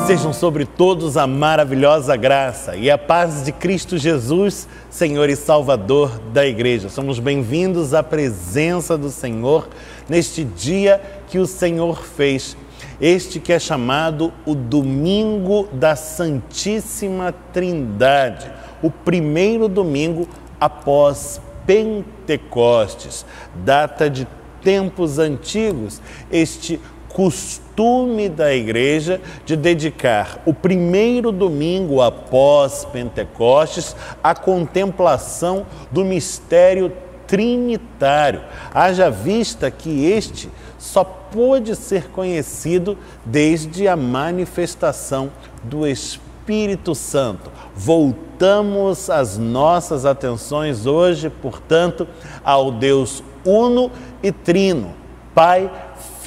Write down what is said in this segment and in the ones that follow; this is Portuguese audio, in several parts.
Sejam sobre todos a maravilhosa graça e a paz de Cristo Jesus, Senhor e Salvador da Igreja. Somos bem-vindos à presença do Senhor neste dia que o Senhor fez. Este que é chamado o Domingo da Santíssima Trindade, o primeiro domingo após Pentecostes, data de tempos antigos, este costume da Igreja de dedicar o primeiro domingo após Pentecostes à contemplação do mistério trinitário, haja vista que este só pôde ser conhecido desde a manifestação do Espírito Santo. Voltamos as nossas atenções hoje, portanto, ao Deus uno e trino, Pai,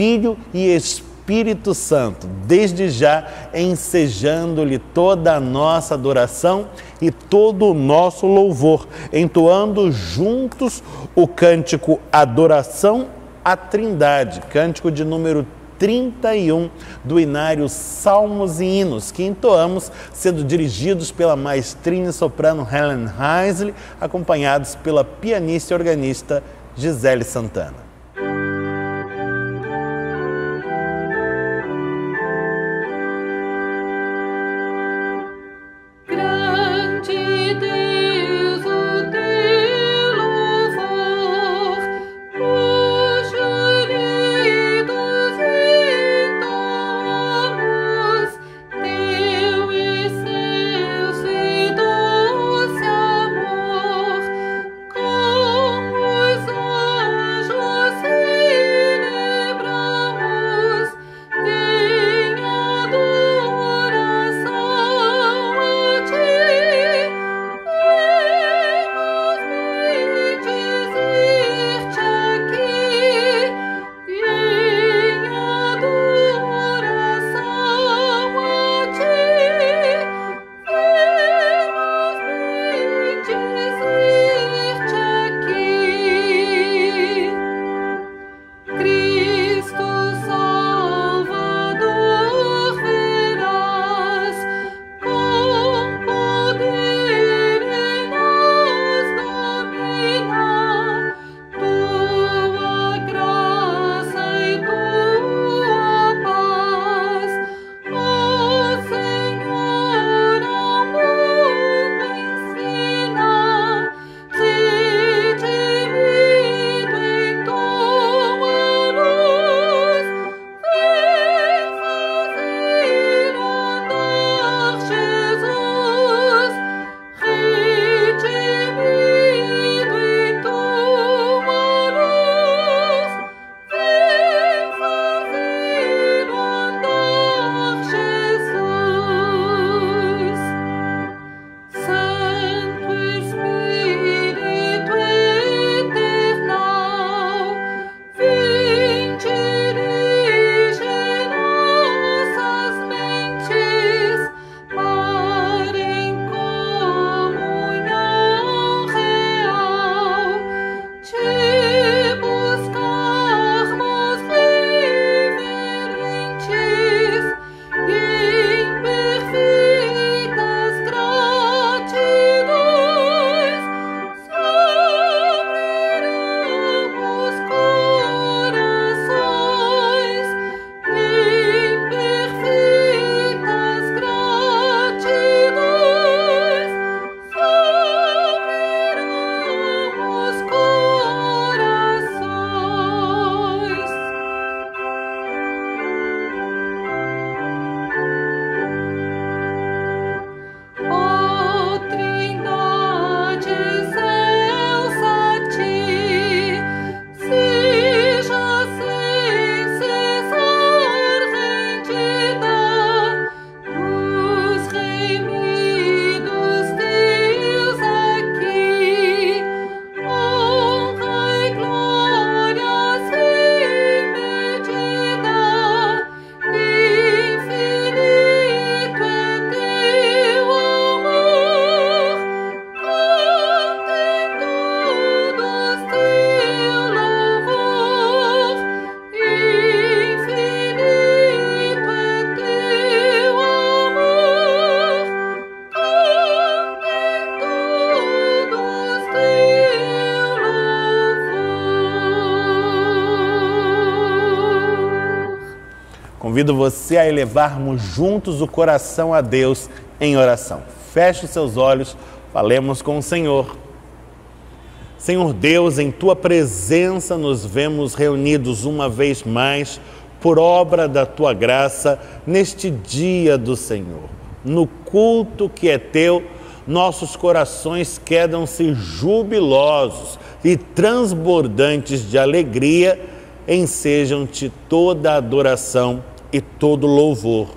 Filho e Espírito Santo, desde já ensejando-lhe toda a nossa adoração e todo o nosso louvor, entoando juntos o cântico Adoração à Trindade, cântico de número 31 do Inário Salmos e Hinos, que entoamos sendo dirigidos pela maestrina e soprano Helen Heisley, acompanhados pela pianista e organista Gisele Santana. Joie Convido você a elevarmos juntos o coração a Deus em oração. Feche os seus olhos, falemos com o Senhor. Senhor Deus, em Tua presença nos vemos reunidos uma vez mais por obra da Tua graça neste dia do Senhor. No culto que é Teu, nossos corações quedam-se jubilosos e transbordantes de alegria, ensejam-Te toda a adoração e todo louvor.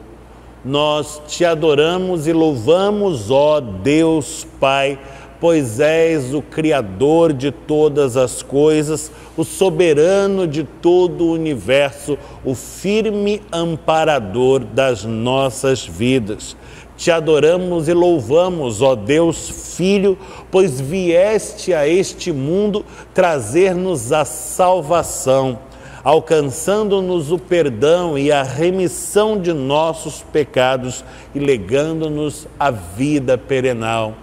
Nós Te adoramos e louvamos, ó Deus Pai, pois és o Criador de todas as coisas, o soberano de todo o universo, o firme amparador das nossas vidas. Te adoramos e louvamos, ó Deus Filho, pois vieste a este mundo trazer-nos a salvação, alcançando-nos o perdão e a remissão de nossos pecados e legando-nos a vida perenal.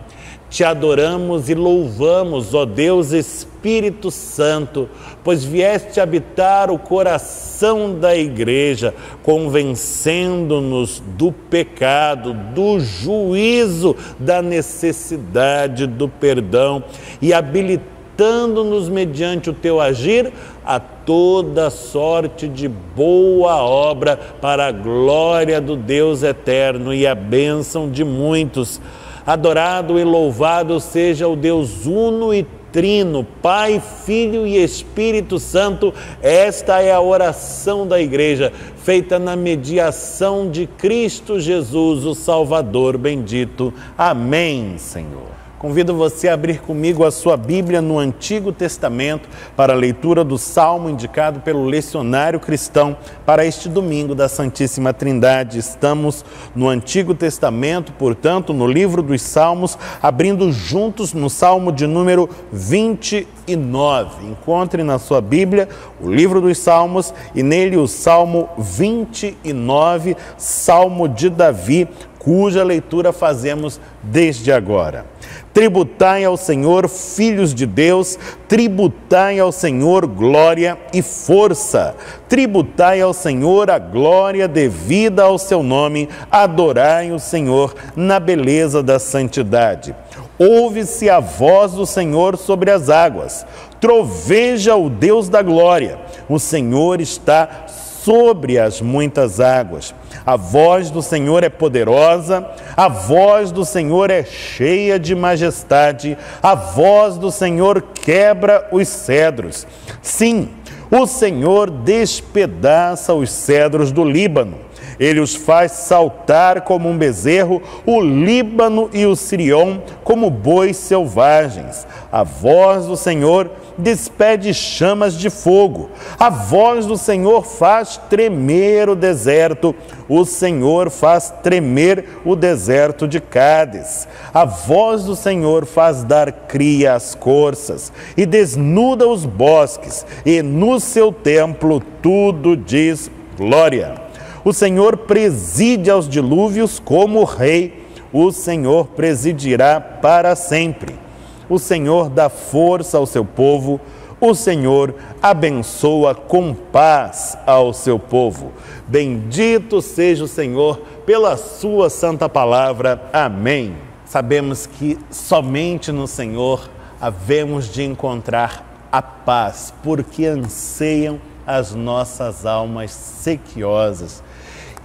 Te adoramos e louvamos, ó Deus Espírito Santo, pois vieste habitar o coração da Igreja, convencendo-nos do pecado, do juízo, da necessidade do perdão e habilitando-nos mediante o Teu agir a toda sorte de boa obra para a glória do Deus eterno e a bênção de muitos. Adorado e louvado seja o Deus uno e trino, Pai, Filho e Espírito Santo. Esta é a oração da Igreja, feita na mediação de Cristo Jesus, o Salvador bendito. Amém, Senhor. Convido você a abrir comigo a sua Bíblia no Antigo Testamento para a leitura do Salmo indicado pelo Lecionário Cristão para este domingo da Santíssima Trindade. Estamos no Antigo Testamento, portanto, no livro dos Salmos, abrindo juntos no Salmo de número 29. Encontre na sua Bíblia o livro dos Salmos e nele o Salmo 29, Salmo de Davi, cuja leitura fazemos desde agora. Tributai ao Senhor, filhos de Deus, tributai ao Senhor glória e força. Tributai ao Senhor a glória devida ao seu nome, adorai o Senhor na beleza da santidade. Ouve-se a voz do Senhor sobre as águas, troveja o Deus da glória, o Senhor está sobre as muitas águas. A voz do Senhor é poderosa, a voz do Senhor é cheia de majestade, a voz do Senhor quebra os cedros. Sim, o Senhor despedaça os cedros do Líbano. Ele os faz saltar como um bezerro, o Líbano e o Sirion como bois selvagens. A voz do Senhor despede chamas de fogo. A voz do Senhor faz tremer o deserto. O Senhor faz tremer o deserto de Cádiz. A voz do Senhor faz dar cria às corças e desnuda os bosques. E no seu templo tudo diz glória. O Senhor preside aos dilúvios como rei. O Senhor presidirá para sempre. O Senhor dá força ao seu povo. O Senhor abençoa com paz ao seu povo. Bendito seja o Senhor pela sua santa palavra. Amém. Sabemos que somente no Senhor havemos de encontrar a paz, porque anseiam as nossas almas sequiosas.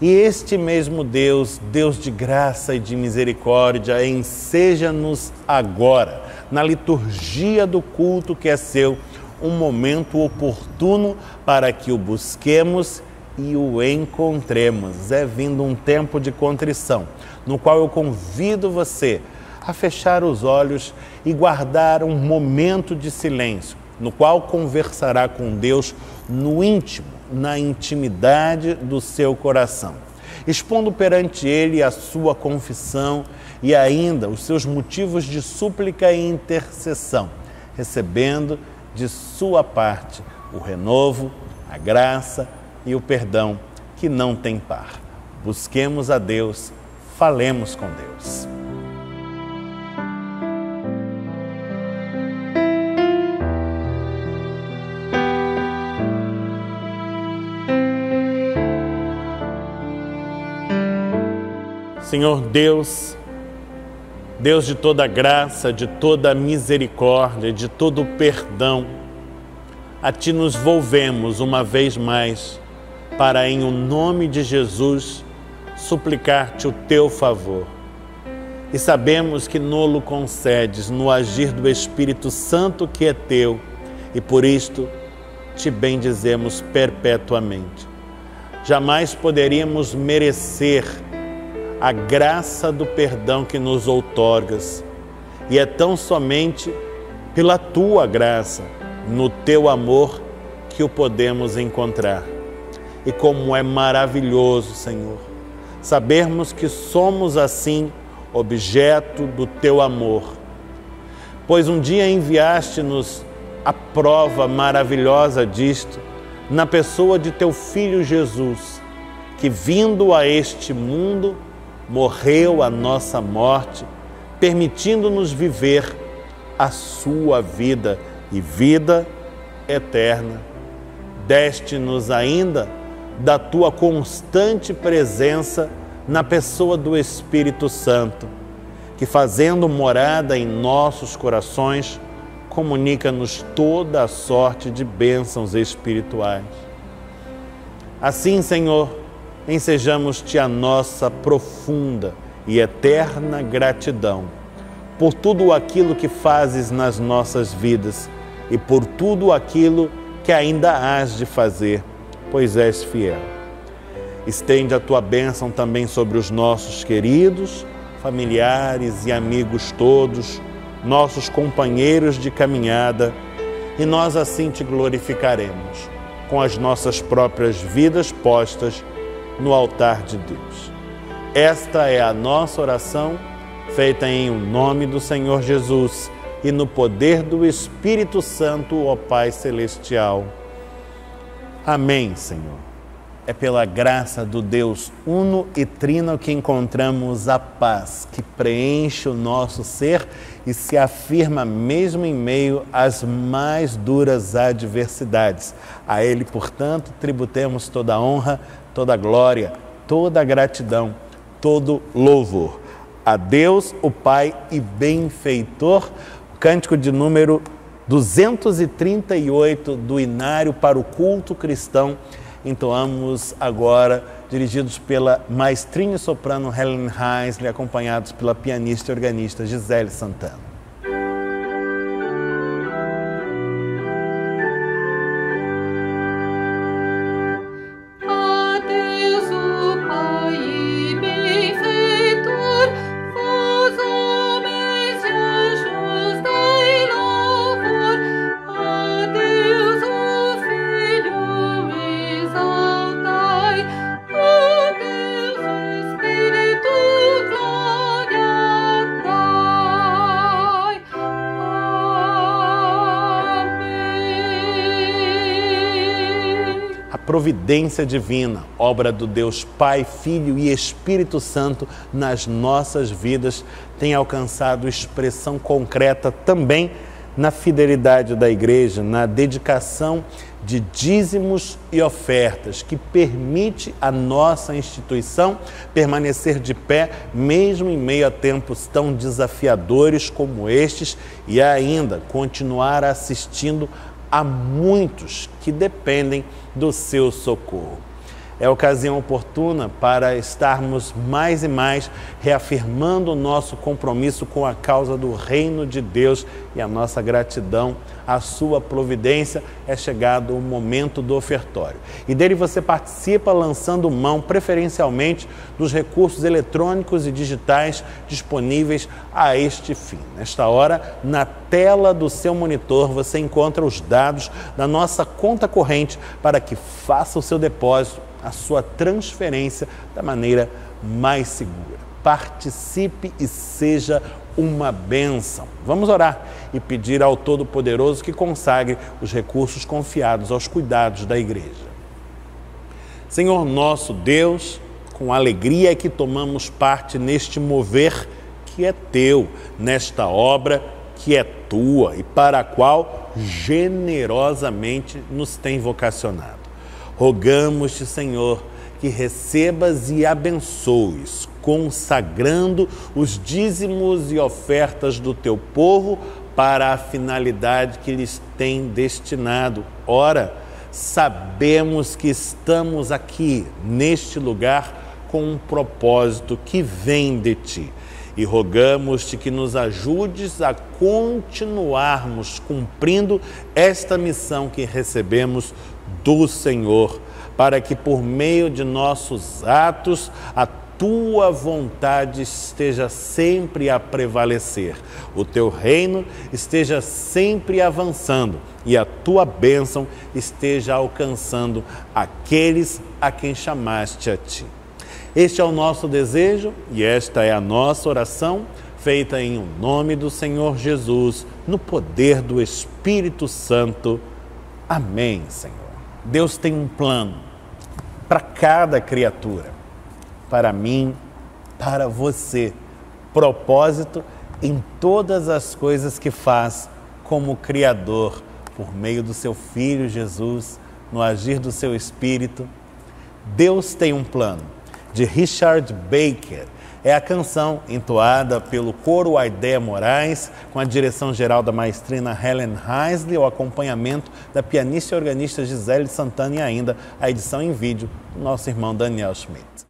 E este mesmo Deus, Deus de graça e de misericórdia, enseja-nos agora, na liturgia do culto que é seu, um momento oportuno para que o busquemos e o encontremos. É vindo um tempo de contrição, no qual eu convido você a fechar os olhos e guardar um momento de silêncio, no qual conversará com Deus no íntimo, na intimidade do seu coração, expondo perante Ele a sua confissão e ainda os seus motivos de súplica e intercessão, recebendo de sua parte o renovo, a graça e o perdão que não tem par. Busquemos a Deus, falemos com Deus. Senhor Deus, Deus de toda graça, de toda misericórdia, de todo perdão, a Ti nos volvemos uma vez mais para, em o nome de Jesus, suplicar-te o Teu favor. E sabemos que nolo concedes no agir do Espírito Santo que é Teu, e por isto Te bendizemos perpetuamente. Jamais poderíamos merecer a graça do perdão que nos outorgas, e é tão somente pela Tua graça, no Teu amor, que o podemos encontrar. E como é maravilhoso, Senhor, sabermos que somos assim objeto do Teu amor, pois um dia enviaste-nos a prova maravilhosa disto na pessoa de Teu Filho Jesus, que vindo a este mundo, morreu a nossa morte, permitindo-nos viver a Sua vida e vida eterna. Deste-nos ainda da Tua constante presença na pessoa do Espírito Santo, que fazendo morada em nossos corações, comunica-nos toda a sorte de bênçãos espirituais. Assim, Senhor, ensejamos-te a nossa profunda e eterna gratidão por tudo aquilo que fazes nas nossas vidas e por tudo aquilo que ainda hás de fazer, pois és fiel. Estende a Tua bênção também sobre os nossos queridos, familiares e amigos todos, nossos companheiros de caminhada, e nós assim Te glorificaremos, com as nossas próprias vidas postas no altar de Deus. Esta é a nossa oração, feita em o nome do Senhor Jesus e no poder do Espírito Santo, ó Pai Celestial. Amém, Senhor. É pela graça do Deus uno e trino que encontramos a paz que preenche o nosso ser e se afirma mesmo em meio às mais duras adversidades. A Ele, portanto, tributemos toda a honra, toda a glória, toda a gratidão, todo louvor. A Deus, o Pai e benfeitor, o cântico de número 238 do Inário para o Culto Cristão, entoamos agora, dirigidos pela maestrinha soprano Helen Heisley, acompanhados pela pianista e organista Gisele Santana. Providência divina, obra do Deus Pai, Filho e Espírito Santo nas nossas vidas, tem alcançado expressão concreta também na fidelidade da Igreja, na dedicação de dízimos e ofertas, que permite a nossa instituição permanecer de pé, mesmo em meio a tempos tão desafiadores como estes, e ainda continuar assistindo a muitos que dependem do seu socorro. É ocasião oportuna para estarmos mais e mais reafirmando o nosso compromisso com a causa do reino de Deus e a nossa gratidão à sua providência. É chegado o momento do ofertório. E dele você participa lançando mão preferencialmente dos recursos eletrônicos e digitais disponíveis a este fim. Nesta hora, na tela do seu monitor, você encontra os dados da nossa conta corrente para que faça o seu depósito, a sua transferência da maneira mais segura. Participe e seja uma bênção. Vamos orar e pedir ao Todo-Poderoso que consagre os recursos confiados aos cuidados da Igreja. Senhor nosso Deus, com alegria é que tomamos parte neste mover que é Teu, nesta obra que é Tua e para a qual generosamente nos tem vocacionado. Rogamos-te, Senhor, que recebas e abençoes consagrando os dízimos e ofertas do teu povo para a finalidade que lhes tem destinado. Ora, sabemos que estamos aqui, neste lugar, com um propósito que vem de ti. E rogamos-te que nos ajudes a continuarmos cumprindo esta missão que recebemos do Senhor, para que por meio de nossos atos a tua vontade esteja sempre a prevalecer, o teu reino esteja sempre avançando e a tua bênção esteja alcançando aqueles a quem chamaste a ti. Este é o nosso desejo e esta é a nossa oração, feita em nome do Senhor Jesus, no poder do Espírito Santo. Amém, Senhor. Deus tem um plano para cada criatura, para mim, para você. Propósito em todas as coisas que faz como Criador, por meio do seu Filho Jesus, no agir do seu Espírito. Deus tem um plano, de Richard Baker. É a canção entoada pelo coro Aideia Moraes, com a direção geral da maestrina Helen Heisley, o acompanhamento da pianista e organista Gisele Santana e ainda a edição em vídeo do nosso irmão Daniel Schmidt.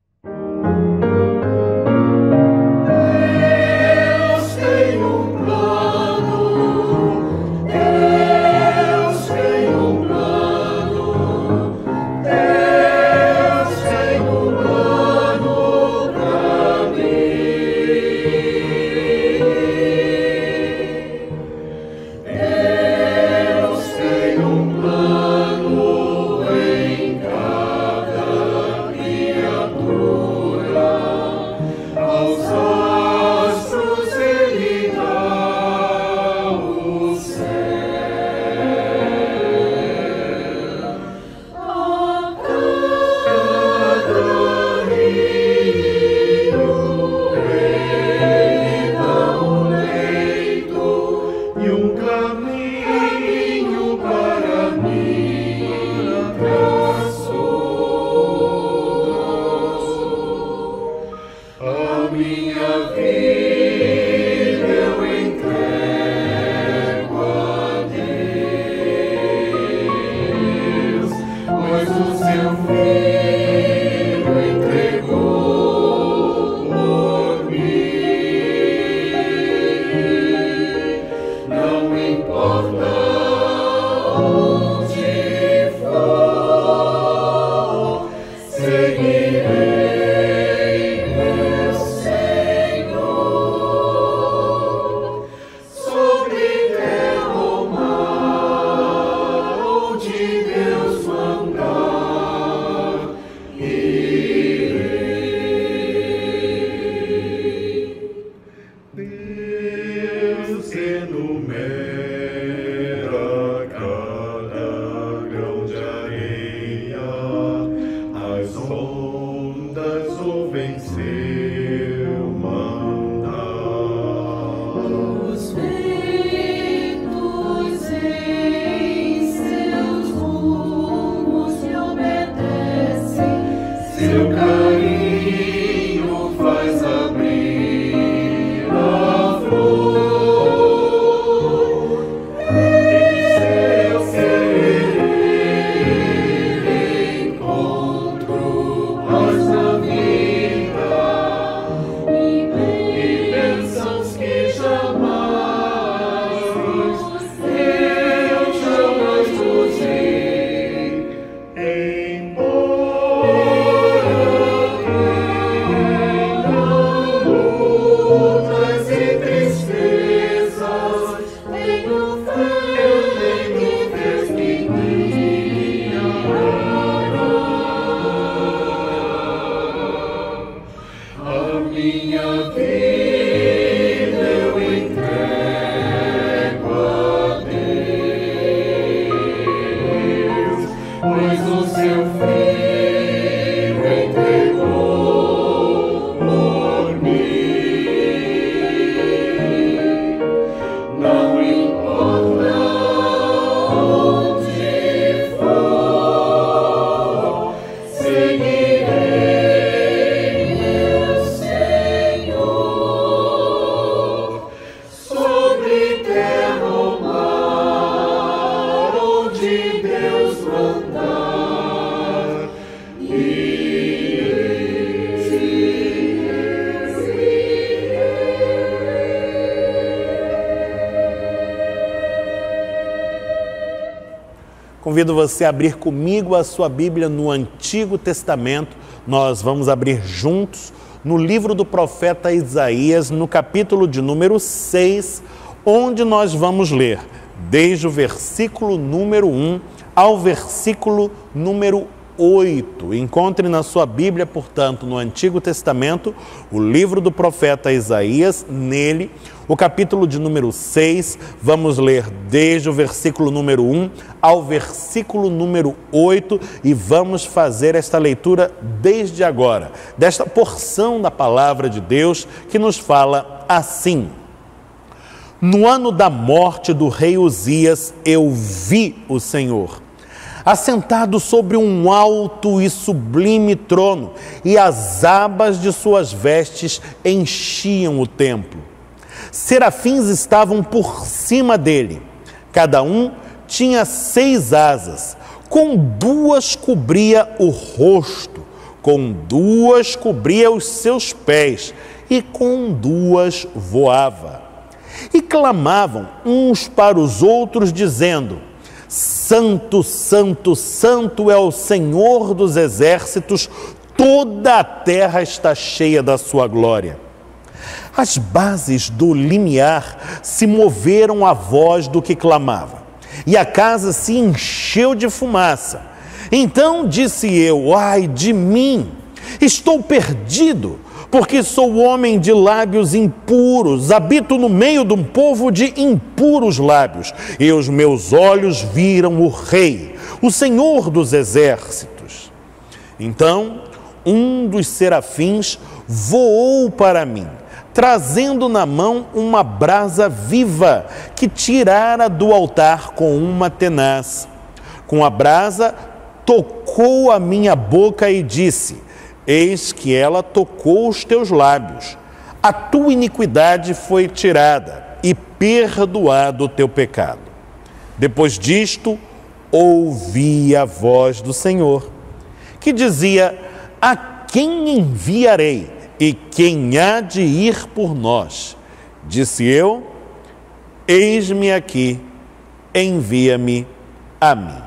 Não importa Convido você a abrir comigo a sua Bíblia no Antigo Testamento. Nós vamos abrir juntos no livro do profeta Isaías, no capítulo de número 6, onde nós vamos ler desde o versículo número 1 ao versículo número 8. Encontre na sua Bíblia, portanto, no Antigo Testamento, o livro do profeta Isaías, nele, o capítulo de número 6, vamos ler desde o versículo número 1 ao versículo número 8 e vamos fazer esta leitura desde agora, desta porção da palavra de Deus que nos fala assim: No ano da morte do rei Uzias, eu vi o Senhor assentado sobre um alto e sublime trono, e as abas de suas vestes enchiam o templo. Serafins estavam por cima dele, cada um tinha 6 asas, com 2 cobria o rosto, com 2 cobria os seus pés, e com 2 voava. E clamavam uns para os outros, dizendo: Santo, Santo, Santo é o Senhor dos exércitos, toda a terra está cheia da sua glória. As bases do limiar se moveram à voz do que clamava, e a casa se encheu de fumaça. Então disse eu: ai de mim, estou perdido, porque sou homem de lábios impuros, habito no meio de um povo de impuros lábios, e os meus olhos viram o Rei, o Senhor dos exércitos. Então, um dos serafins voou para mim, trazendo na mão uma brasa viva, que tirara do altar com uma tenaz. Com a brasa, tocou a minha boca e disse: Eis que ela tocou os teus lábios. A tua iniquidade foi tirada e perdoado o teu pecado. Depois disto, ouvi a voz do Senhor, que dizia: A quem enviarei e quem há de ir por nós? Disse eu: Eis-me aqui, envia-me a mim.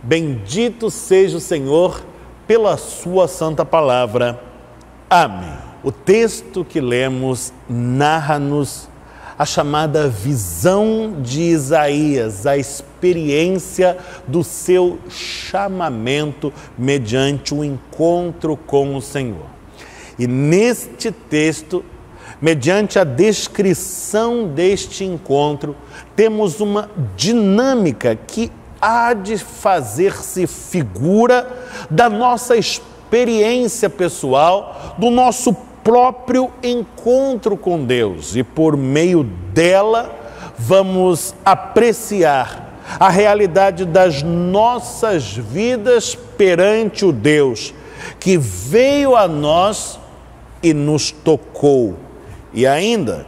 Bendito seja o Senhor pela sua santa palavra. Amém. O texto que lemos narra-nos a chamada visão de Isaías, a experiência do seu chamamento mediante o encontro com o Senhor. E neste texto, mediante a descrição deste encontro, temos uma dinâmica que há de fazer-se figura da nossa experiência pessoal, do nosso próprio encontro com Deus. E por meio dela, vamos apreciar a realidade das nossas vidas perante o Deus que veio a nós e nos tocou, e ainda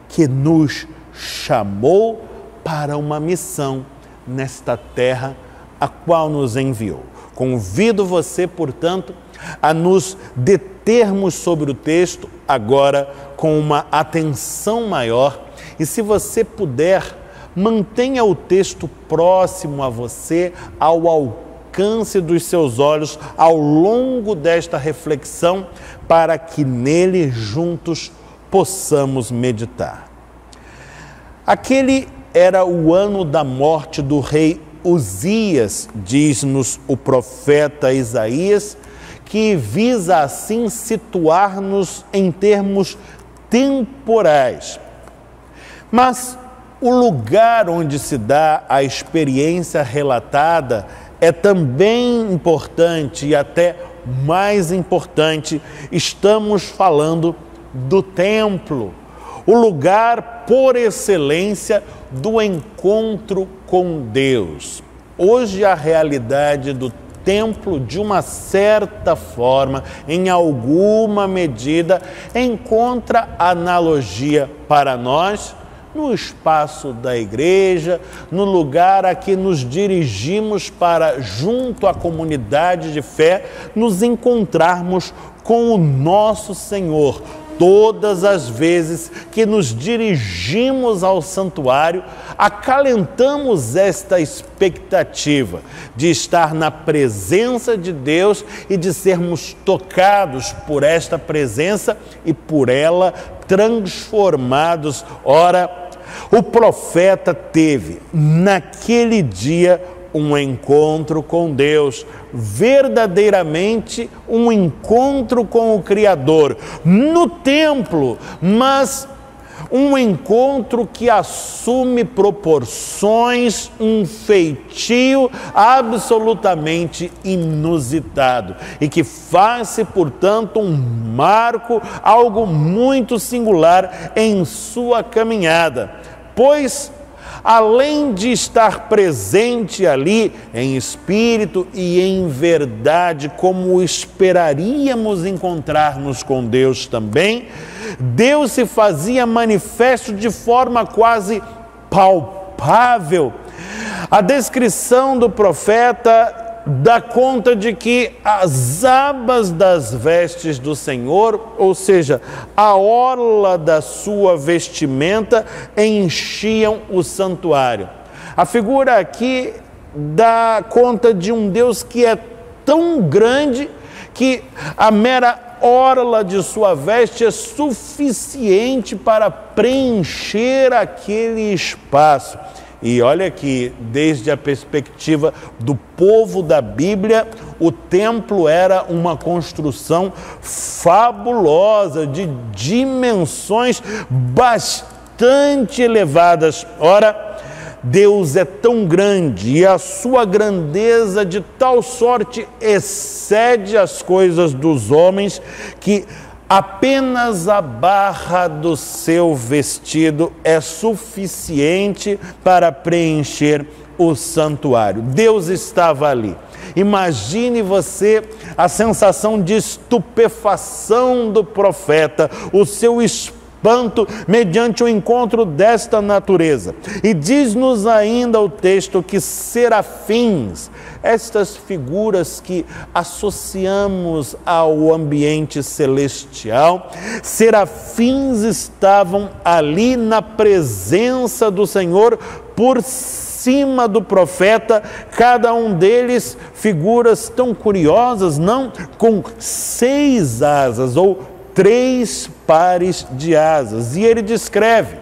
que nos chamou para uma missão nesta terra a qual nos enviou. Convido você, portanto, a nos determos sobre o texto agora com uma atenção maior, e se você puder, mantenha o texto próximo a você, ao alcance dos seus olhos, ao longo desta reflexão, para que nele juntos possamos meditar. Aquele era o ano da morte do rei Uzias, diz-nos o profeta Isaías, que visa assim situar-nos em termos temporais. Mas o lugar onde se dá a experiência relatada é também importante e até mais importante. Estamos falando do templo, o lugar por excelência do encontro com Deus. Hoje a realidade do templo, de uma certa forma, em alguma medida, encontra analogia para nós no espaço da igreja, no lugar a que nos dirigimos para, junto à comunidade de fé, nos encontrarmos com o nosso Senhor todas as vezes que nos dirigimos ao santuário, acalentamos esta expectativa de estar na presença de Deus e de sermos tocados por esta presença e por ela transformados. Ora, o profeta teve naquele dia um encontro com Deus, verdadeiramente um encontro com o Criador no templo, mas um encontro que assume proporções, um feitio absolutamente inusitado e que faz-se, portanto, um marco, algo muito singular em sua caminhada, pois além de estar presente ali em espírito e em verdade, como esperaríamos encontrar-nos com Deus também, Deus se fazia manifesto de forma quase palpável. A descrição do profeta dá conta de que as abas das vestes do Senhor, ou seja, a orla da sua vestimenta, enchiam o santuário. A figura aqui dá conta de um Deus que é tão grande que a mera orla de sua veste é suficiente para preencher aquele espaço. E olha aqui, desde a perspectiva do povo da Bíblia, o templo era uma construção fabulosa, de dimensões bastante elevadas. Ora, Deus é tão grande e a sua grandeza de tal sorte excede as coisas dos homens que apenas a barra do seu vestido é suficiente para preencher o santuário. Deus estava ali. Imagine você a sensação de estupefação do profeta, o seu espanto mediante o encontro desta natureza. E diz-nos ainda o texto que serafins, estas figuras que associamos ao ambiente celestial, serafins estavam ali na presença do Senhor por cima do profeta, cada um deles figuras tão curiosas, não? Com 6 asas ou 3 pares de asas. E ele descreve: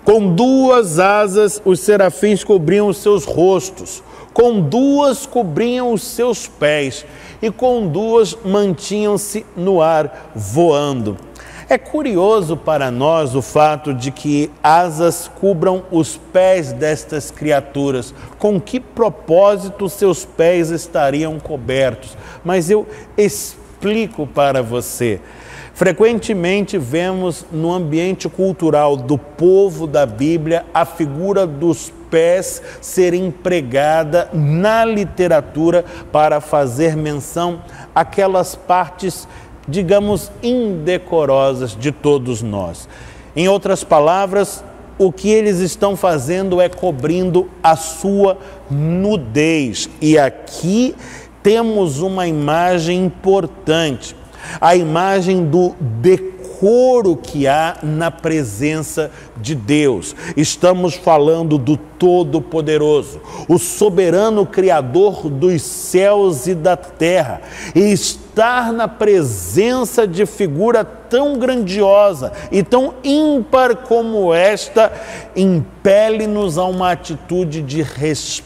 com 2 asas os serafins cobriam os seus rostos, com 2 cobriam os seus pés e com 2 mantinham-se no ar voando. É curioso para nós o fato de que asas cubram os pés destas criaturas. Com que propósito seus pés estariam cobertos? Mas eu explico para você. Frequentemente vemos no ambiente cultural do povo da Bíblia a figura dos pés ser empregada na literatura para fazer menção àquelas partes, digamos, indecorosas de todos nós. Em outras palavras, o que eles estão fazendo é cobrindo a sua nudez. E aqui temos uma imagem importante. A imagem do decoro que há na presença de Deus. Estamos falando do Todo-Poderoso, o soberano Criador dos céus e da terra. E estar na presença de figura tão grandiosa e tão ímpar como esta, impele-nos a uma atitude de respeito,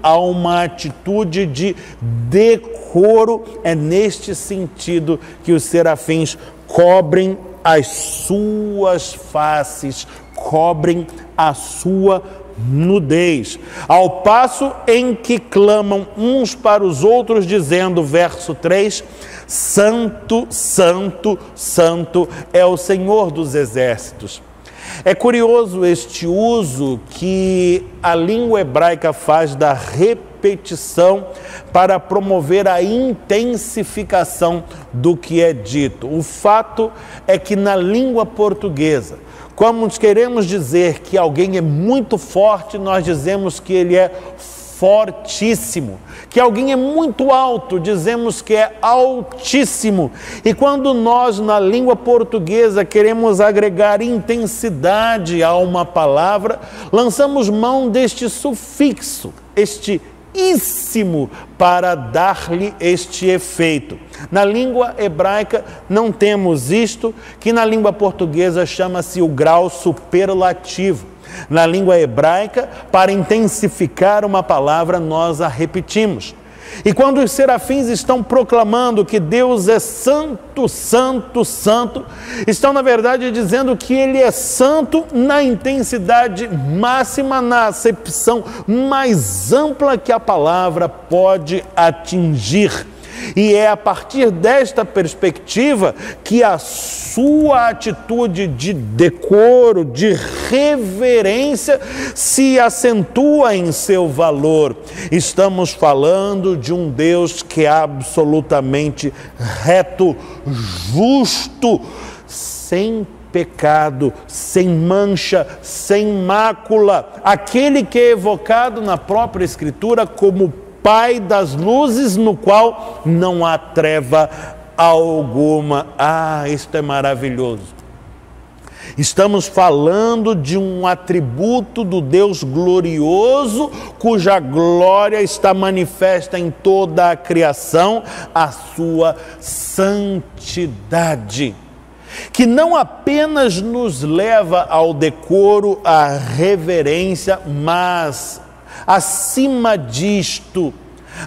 a uma atitude de decoro. É neste sentido que os serafins cobrem as suas faces, cobrem a sua nudez, ao passo em que clamam uns para os outros, dizendo, verso 3, Santo, Santo, Santo é o Senhor dos exércitos. É curioso este uso que a língua hebraica faz da repetição para promover a intensificação do que é dito. O fato é que na língua portuguesa, quando queremos dizer que alguém é muito forte, nós dizemos que ele é fortíssimo. Que alguém é muito alto, dizemos que é altíssimo. E quando nós, na língua portuguesa, queremos agregar intensidade a uma palavra, lançamos mão deste sufixo, este íssimo, para dar-lhe este efeito. Na língua hebraica não temos isto, que na língua portuguesa chama-se o grau superlativo. Na língua hebraica, para intensificar uma palavra, nós a repetimos. E quando os serafins estão proclamando que Deus é santo, santo, santo, estão na verdade dizendo que Ele é santo na intensidade máxima, na acepção mais ampla que a palavra pode atingir. E é a partir desta perspectiva que a sua atitude de decoro, de reverência, se acentua em seu valor. Estamos falando de um Deus que é absolutamente reto, justo, sem pecado, sem mancha, sem mácula. Aquele que é evocado na própria Escritura como Pai das luzes, no qual não há treva alguma. Ah, isto é maravilhoso. Estamos falando de um atributo do Deus glorioso, cuja glória está manifesta em toda a criação, a sua santidade, que não apenas nos leva ao decoro, à reverência, mas acima disto,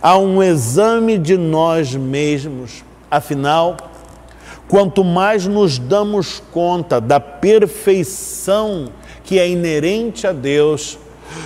há um exame de nós mesmos. Afinal, quanto mais nos damos conta da perfeição que é inerente a Deus,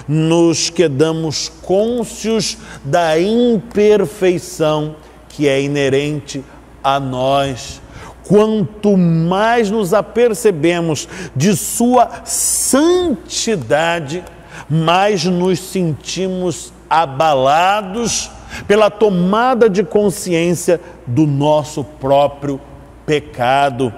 nos quedamos cônscios da imperfeição que é inerente a nós. Quanto mais nos apercebemos de sua santidade, mais nos sentimos abalados pela tomada de consciência do nosso próprio pecado.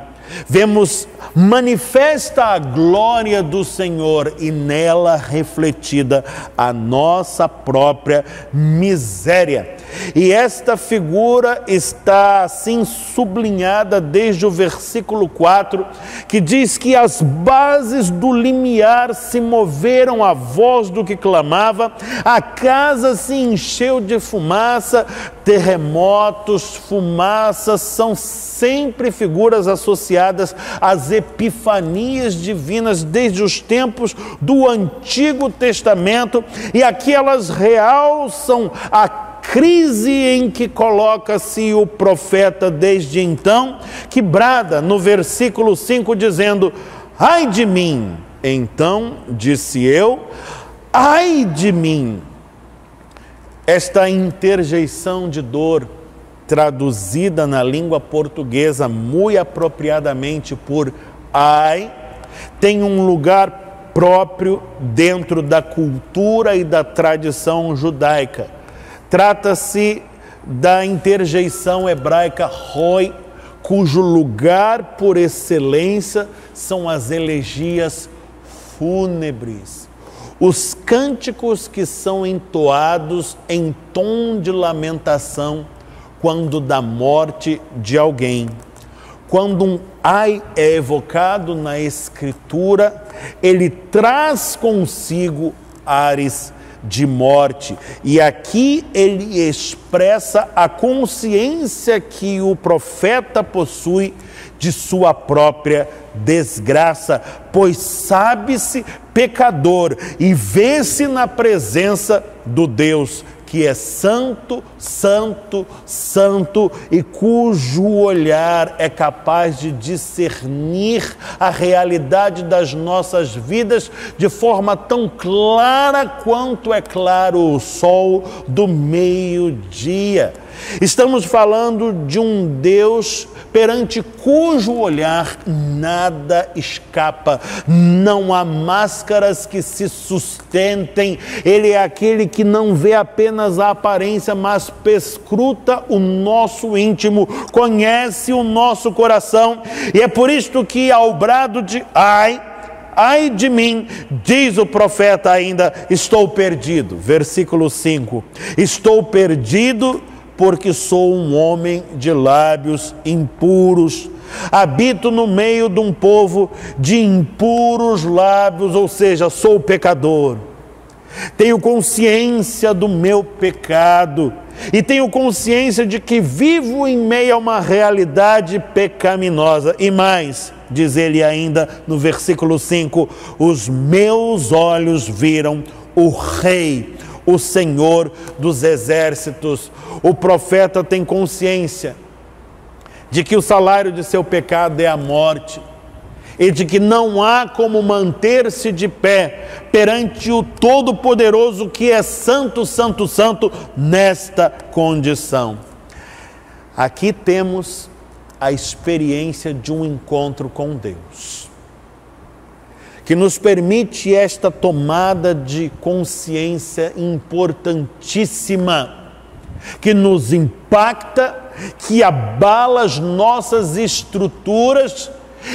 Vemos manifesta a glória do Senhor e nela refletida a nossa própria miséria. E esta figura está assim sublinhada desde o versículo 4, que diz que as bases do limiar se moveram à voz do que clamava, a casa se encheu de fumaça. Terremotos, fumaças são sempre figuras associadas às epifanias divinas desde os tempos do Antigo Testamento, e aqui elas realçam a crise em que coloca-se o profeta desde então, que brada no versículo 5 dizendo: ai de mim! Então disse eu: ai de mim! Esta interjeição de dor, traduzida na língua portuguesa muito apropriadamente por ai, tem um lugar próprio dentro da cultura e da tradição judaica. Trata-se da interjeição hebraica roi, cujo lugar por excelência são as elegias fúnebres. Os cânticos que são entoados em tom de lamentação quando da morte de alguém. Quando um ai é evocado na Escritura, ele traz consigo ares de morte. E aqui ele expressa a consciência que o profeta possui de sua própria desgraça, pois sabe-se pecador e vê-se na presença do Deus que é santo, santo, santo, e cujo olhar é capaz de discernir a realidade das nossas vidas de forma tão clara quanto é claro o sol do meio-dia. Estamos falando de um Deus perante cujo olhar nada escapa, não há máscaras que se sustentem. Ele é aquele que não vê apenas a aparência, mas perscruta o nosso íntimo, conhece o nosso coração, e é por isto que ao brado de ai, ai de mim, diz o profeta ainda, estou perdido. Versículo 5, estou perdido porque sou um homem de lábios impuros, habito no meio de um povo de impuros lábios, ou seja, sou pecador. Tenho consciência do meu pecado e tenho consciência de que vivo em meio a uma realidade pecaminosa. E mais, diz ele ainda no versículo 5, os meus olhos viram o Rei, o Senhor dos exércitos. O profeta tem consciência de que o salário de seu pecado é a morte e de que não há como manter-se de pé perante o Todo-Poderoso que é santo, santo, santo nesta condição. Aqui temos a experiência de um encontro com Deus, que nos permite esta tomada de consciência importantíssima, que nos impacta, que abala as nossas estruturas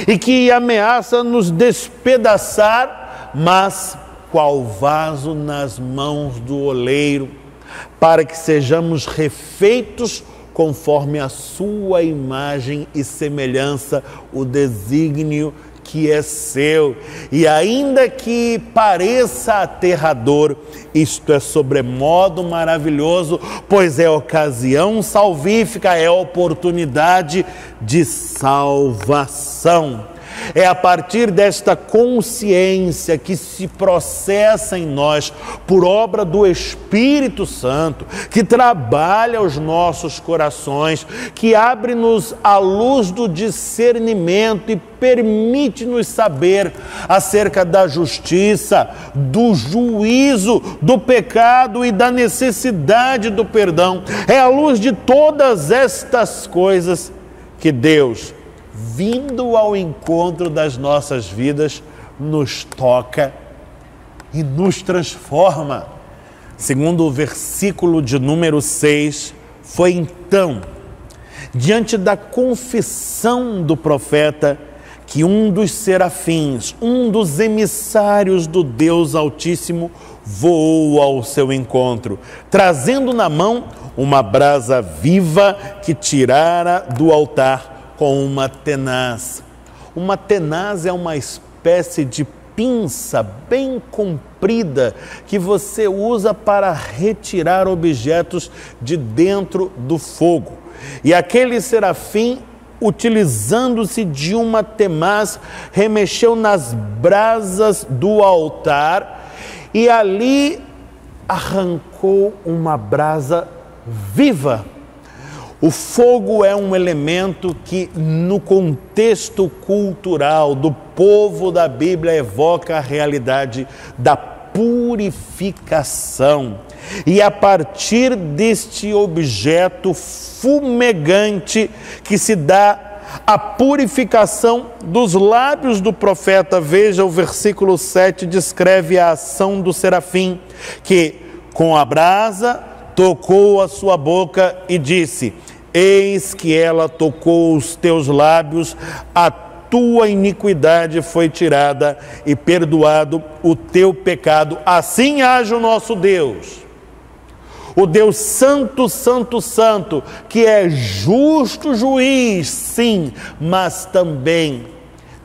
e que ameaça nos despedaçar, mas qual vaso nas mãos do oleiro, para que sejamos refeitos conforme a sua imagem e semelhança, o desígnio que é seu. E ainda que pareça aterrador, isto é sobremodo maravilhoso, pois é ocasião salvífica, é oportunidade de salvação. É a partir desta consciência que se processa em nós, por obra do Espírito Santo, que trabalha os nossos corações, que abre-nos a luz do discernimento e permite-nos saber acerca da justiça, do juízo, do pecado e da necessidade do perdão. É à luz de todas estas coisas que Deus, vindo ao encontro das nossas vidas, nos toca e nos transforma. Segundo o versículo de número 6, foi então, diante da confissão do profeta, que um dos serafins, um dos emissários do Deus Altíssimo, voou ao seu encontro, trazendo na mão uma brasa viva que tirara do altar com uma tenaz. Uma tenaz é uma espécie de pinça bem comprida que você usa para retirar objetos de dentro do fogo. E aquele serafim, utilizando-se de uma tenaz, remexeu nas brasas do altar e ali arrancou uma brasa viva. O fogo é um elemento que, no contexto cultural do povo da Bíblia, evoca a realidade da purificação. E a partir deste objeto fumegante que se dá a purificação dos lábios do profeta, veja o versículo 7, descreve a ação do serafim, que com a brasa tocou a sua boca e disse: eis que ela tocou os teus lábios, a tua iniquidade foi tirada e perdoado o teu pecado. Assim age o nosso Deus, o Deus santo, santo, santo, que é justo juiz, sim, mas também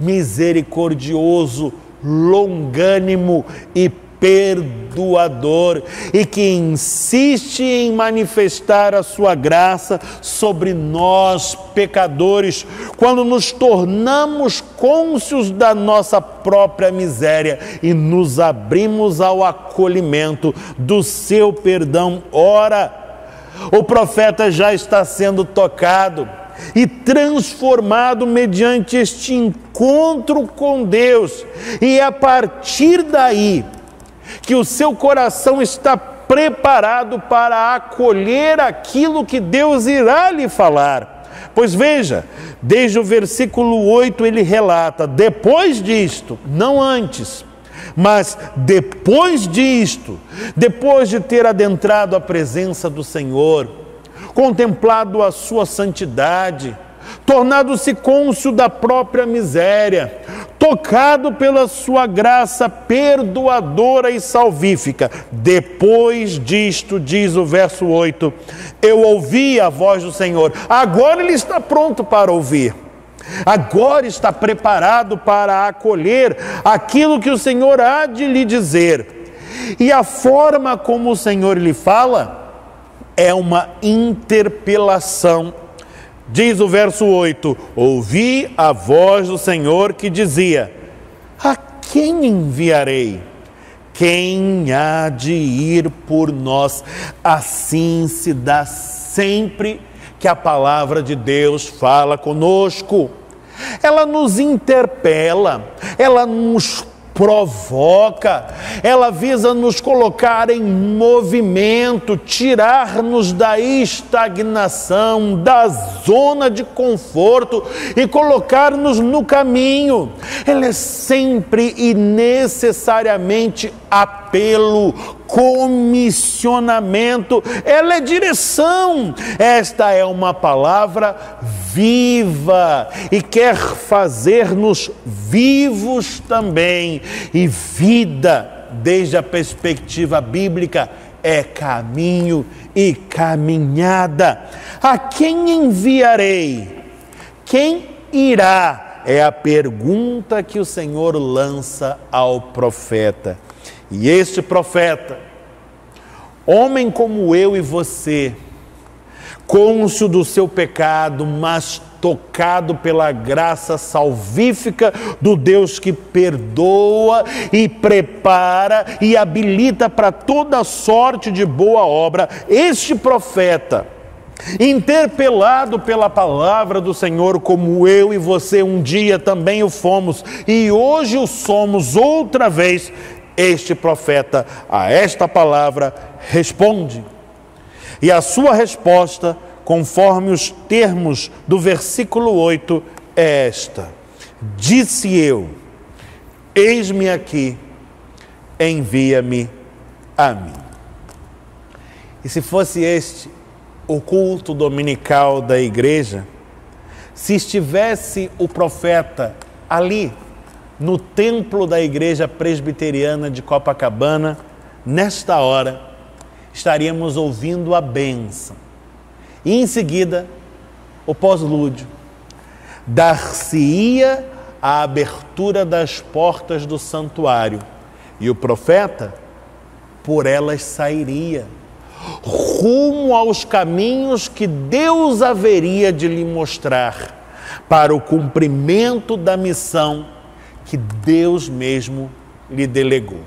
misericordioso, longânimo e perdoador, e que insiste em manifestar a sua graça sobre nós, pecadores, quando nos tornamos cônscios da nossa própria miséria e nos abrimos ao acolhimento do seu perdão. Ora, o profeta já está sendo tocado e transformado mediante este encontro com Deus, e é a partir daí que o seu coração está preparado para acolher aquilo que Deus irá lhe falar. Pois veja, desde o versículo 8 ele relata: depois disto, não antes, mas depois disto, depois de ter adentrado a presença do Senhor, contemplado a sua santidade, tornado-se cônscio da própria miséria, tocado pela sua graça perdoadora e salvífica. Depois disto, diz o verso 8, eu ouvi a voz do Senhor. Agora ele está pronto para ouvir. Agora está preparado para acolher aquilo que o Senhor há de lhe dizer. E a forma como o Senhor lhe fala é uma interpelação. Diz o verso 8, ouvi a voz do Senhor que dizia, a quem enviarei? Quem há de ir por nós? Assim se dá sempre que a palavra de Deus fala conosco. Ela nos interpela, ela nos provoca, ela visa nos colocar em movimento, tirar-nos da estagnação, da zona de conforto e colocar-nos no caminho. Ela é sempre e necessariamente apelo, comissionamento, ela é direção. Esta é uma palavra viva e quer fazer-nos vivos também. E vida, desde a perspectiva bíblica, é caminho e caminhada. A quem enviarei? Quem irá? É a pergunta que o Senhor lança ao profeta. E este profeta, homem como eu e você, cônscio do seu pecado, mas tocado pela graça salvífica do Deus que perdoa e prepara e habilita para toda sorte de boa obra, este profeta, interpelado pela palavra do Senhor, como eu e você um dia também o fomos e hoje o somos outra vez, este profeta a esta palavra responde. E a sua resposta, conforme os termos do versículo 8, é esta: disse eu, eis-me aqui, envia-me a mim. E se fosse este o culto dominical da igreja, se estivesse o profeta ali, no templo da igreja presbiteriana de Copacabana, nesta hora, estaríamos ouvindo a bênção. E em seguida, o pós-lúdio. Dar-se-ia a abertura das portas do santuário, e o profeta por elas sairia, rumo aos caminhos que Deus haveria de lhe mostrar, para o cumprimento da missão que Deus mesmo lhe delegou.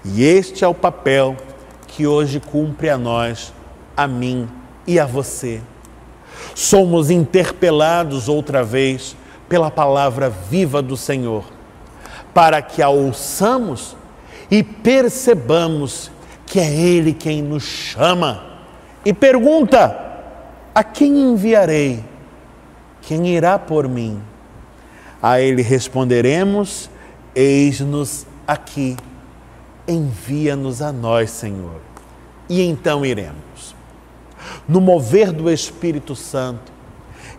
E este é o papel que hoje cumpre a nós, a mim e a você. Somos interpelados outra vez pela palavra viva do Senhor, para que a ouçamos e percebamos que é Ele quem nos chama e pergunta: a quem enviarei? Quem irá por mim? A Ele responderemos: eis-nos aqui, envia-nos a nós, Senhor. E então iremos, no mover do Espírito Santo,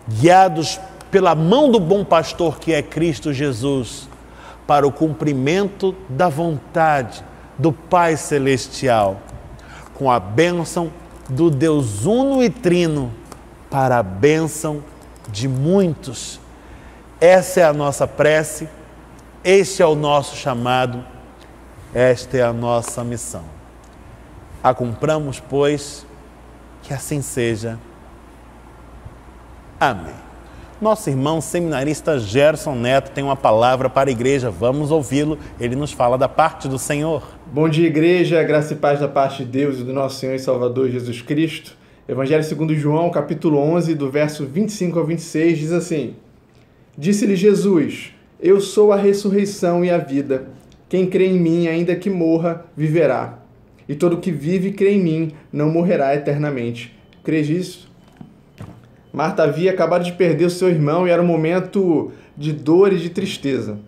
guiados pela mão do bom pastor que é Cristo Jesus, para o cumprimento da vontade do Pai Celestial, com a bênção do Deus Uno e Trino, para a bênção de muitos. Essa é a nossa prece, este é o nosso chamado, esta é a nossa missão. A cumpramos, pois, que assim seja. Amém. Nosso irmão seminarista Gerson Neto tem uma palavra para a igreja. Vamos ouvi-lo. Ele nos fala da parte do Senhor. Bom dia, igreja. Graça e paz da parte de Deus e do nosso Senhor e Salvador Jesus Cristo. Evangelho segundo João, capítulo 11, do verso 25 ao 26, diz assim: disse-lhe Jesus: eu sou a ressurreição e a vida. Quem crê em mim, ainda que morra, viverá. E todo que vive e crê em mim, não morrerá eternamente. Crês nisso? Marta havia acabado de perder o seu irmão e era um momento de dor e de tristeza.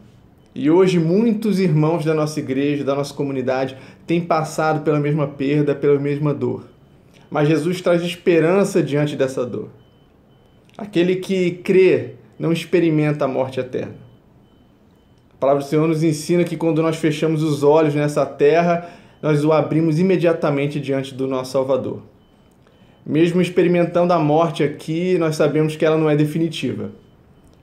E hoje muitos irmãos da nossa igreja, da nossa comunidade, têm passado pela mesma perda, pela mesma dor. Mas Jesus traz esperança diante dessa dor. Aquele que crê não experimenta a morte eterna. A palavra do Senhor nos ensina que quando nós fechamos os olhos nessa terra, nós o abrimos imediatamente diante do nosso Salvador. Mesmo experimentando a morte aqui, nós sabemos que ela não é definitiva.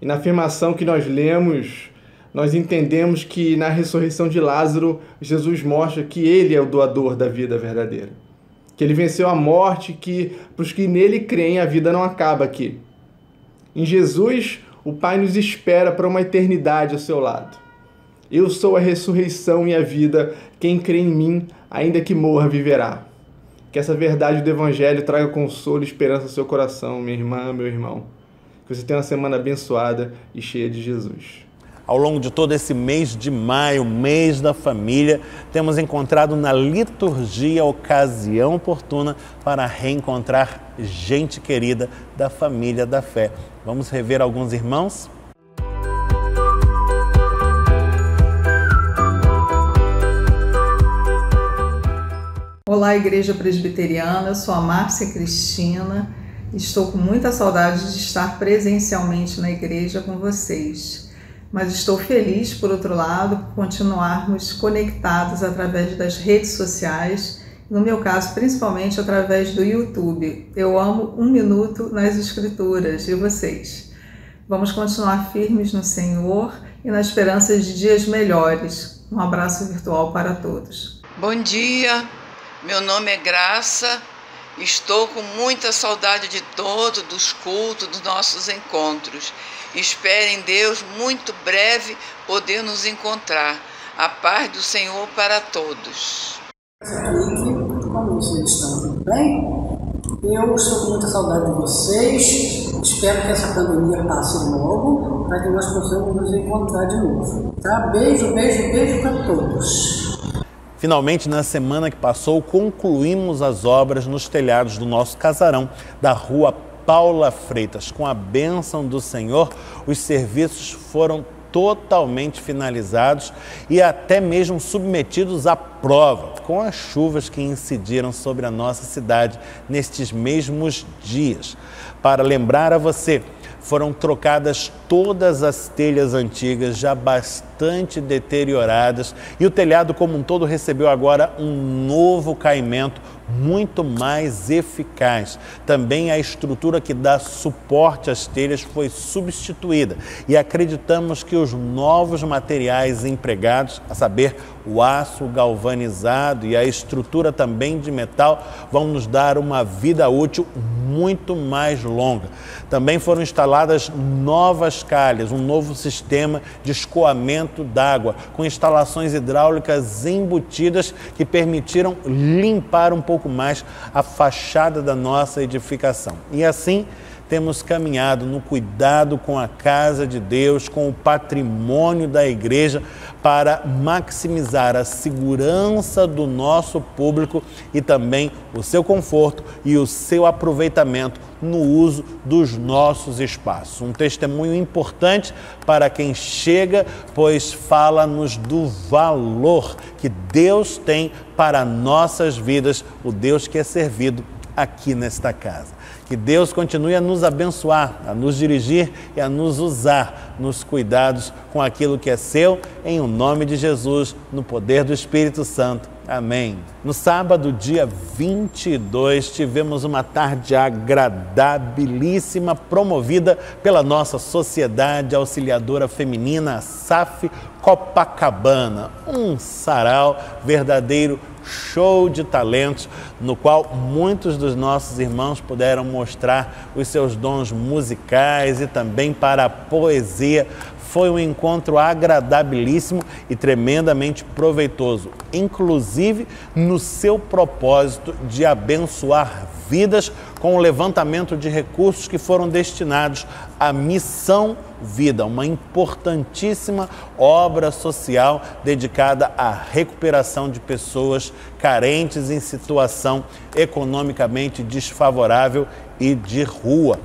E na afirmação que nós lemos, nós entendemos que na ressurreição de Lázaro, Jesus mostra que ele é o doador da vida verdadeira. Que ele venceu a morte, que para os que nele creem, a vida não acaba aqui. Em Jesus, o Pai nos espera para uma eternidade ao seu lado. Eu sou a ressurreição e a vida. Quem crê em mim, ainda que morra, viverá. Que essa verdade do Evangelho traga consolo e esperança ao seu coração, minha irmã, meu irmão. Que você tenha uma semana abençoada e cheia de Jesus. Ao longo de todo esse mês de maio, mês da família, temos encontrado na liturgia a ocasião oportuna para reencontrar gente querida da família da fé. Vamos rever alguns irmãos? Olá, Igreja Presbiteriana, eu sou a Márcia Cristina. Estou com muita saudade de estar presencialmente na igreja com vocês. Mas estou feliz, por outro lado, por continuarmos conectados através das redes sociais, no meu caso, principalmente através do YouTube. Eu amo 1 minuto nas Escrituras, e vocês? Vamos continuar firmes no Senhor e na esperança de dias melhores. Um abraço virtual para todos. Bom dia! Meu nome é Graça, estou com muita saudade de dos cultos, dos nossos encontros. Espero em Deus, muito breve, poder nos encontrar. A paz do Senhor para todos. Como vocês estão? Tudo bem? Eu estou com muita saudade de vocês. Espero que essa pandemia passe logo, para que nós possamos nos encontrar de novo. Tá? Beijo, beijo, beijo para todos. Finalmente, na semana que passou, concluímos as obras nos telhados do nosso casarão da Rua Paula Freitas. Com a bênção do Senhor, os serviços foram totalmente finalizados e até mesmo submetidos à prova, com as chuvas que incidiram sobre a nossa cidade nestes mesmos dias. Para lembrar a você, foram trocadas todas as telhas antigas, já bastante deterioradas, e o telhado como um todo recebeu agora um novo caimento muito mais eficaz. Também a estrutura que dá suporte às telhas foi substituída e acreditamos que os novos materiais empregados, a saber, o aço galvanizado e a estrutura também de metal, vão nos dar uma vida útil muito mais longa. Também foram instaladas novas calhas, um novo sistema de escoamento d'água, com instalações hidráulicas embutidas que permitiram limpar um pouco mais a fachada da nossa edificação. E assim, temos caminhado no cuidado com a casa de Deus, com o patrimônio da igreja, para maximizar a segurança do nosso público e também o seu conforto e o seu aproveitamento no uso dos nossos espaços. Um testemunho importante para quem chega, pois fala-nos do valor que Deus tem para nossas vidas, o Deus que é servido aqui nesta casa. Que Deus continue a nos abençoar, a nos dirigir e a nos usar nos cuidados com aquilo que é seu, em o nome de Jesus, no poder do Espírito Santo. Amém. No sábado, dia 22, tivemos uma tarde agradabilíssima, promovida pela nossa Sociedade Auxiliadora Feminina, a SAF Copacabana. Um sarau, verdadeiro show de talentos, no qual muitos dos nossos irmãos puderam mostrar os seus dons musicais e também para a poesia. Foi um encontro agradabilíssimo e tremendamente proveitoso, inclusive no seu propósito de abençoar vidas com o levantamento de recursos que foram destinados à Missão Vida, uma importantíssima obra social dedicada à recuperação de pessoas carentes em situação economicamente desfavorável e de rua.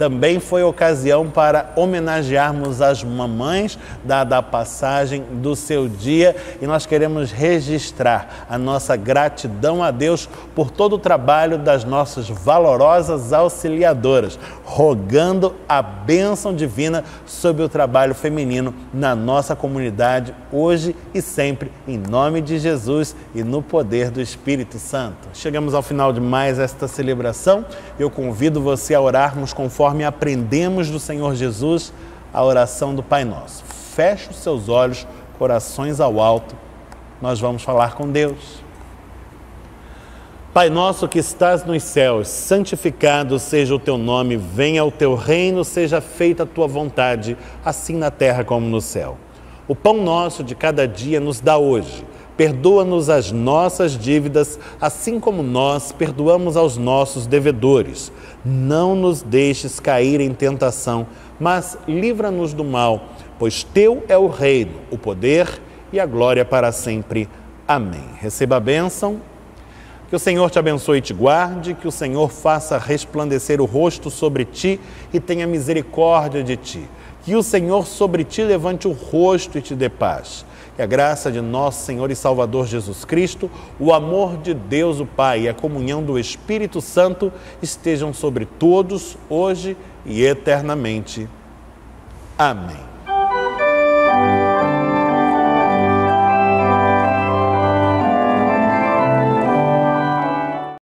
também foi ocasião para homenagearmos as mamães, dada a passagem do seu dia, e nós queremos registrar a nossa gratidão a Deus por todo o trabalho das nossas valorosas auxiliadoras, rogando a bênção divina sobre o trabalho feminino na nossa comunidade, hoje e sempre, em nome de Jesus e no poder do Espírito Santo. Chegamos ao final de mais esta celebração. Eu convido você a orarmos conforme aprendemos do Senhor Jesus a oração do Pai Nosso. Feche os seus olhos, corações ao alto. Nós vamos falar com Deus. Pai nosso que estás nos céus, santificado seja o teu nome, venha o teu reino, seja feita a tua vontade, assim na terra como no céu. O pão nosso de cada dia nos dá hoje. Perdoa-nos as nossas dívidas, assim como nós perdoamos aos nossos devedores. Não nos deixes cair em tentação, mas livra-nos do mal, pois teu é o reino, o poder e a glória para sempre. Amém. Receba a bênção. Que o Senhor te abençoe e te guarde, que o Senhor faça resplandecer o rosto sobre ti e tenha misericórdia de ti. Que o Senhor sobre ti levante o rosto e te dê paz. Que a graça de nosso Senhor e Salvador Jesus Cristo, o amor de Deus o Pai e a comunhão do Espírito Santo estejam sobre todos, hoje e eternamente. Amém.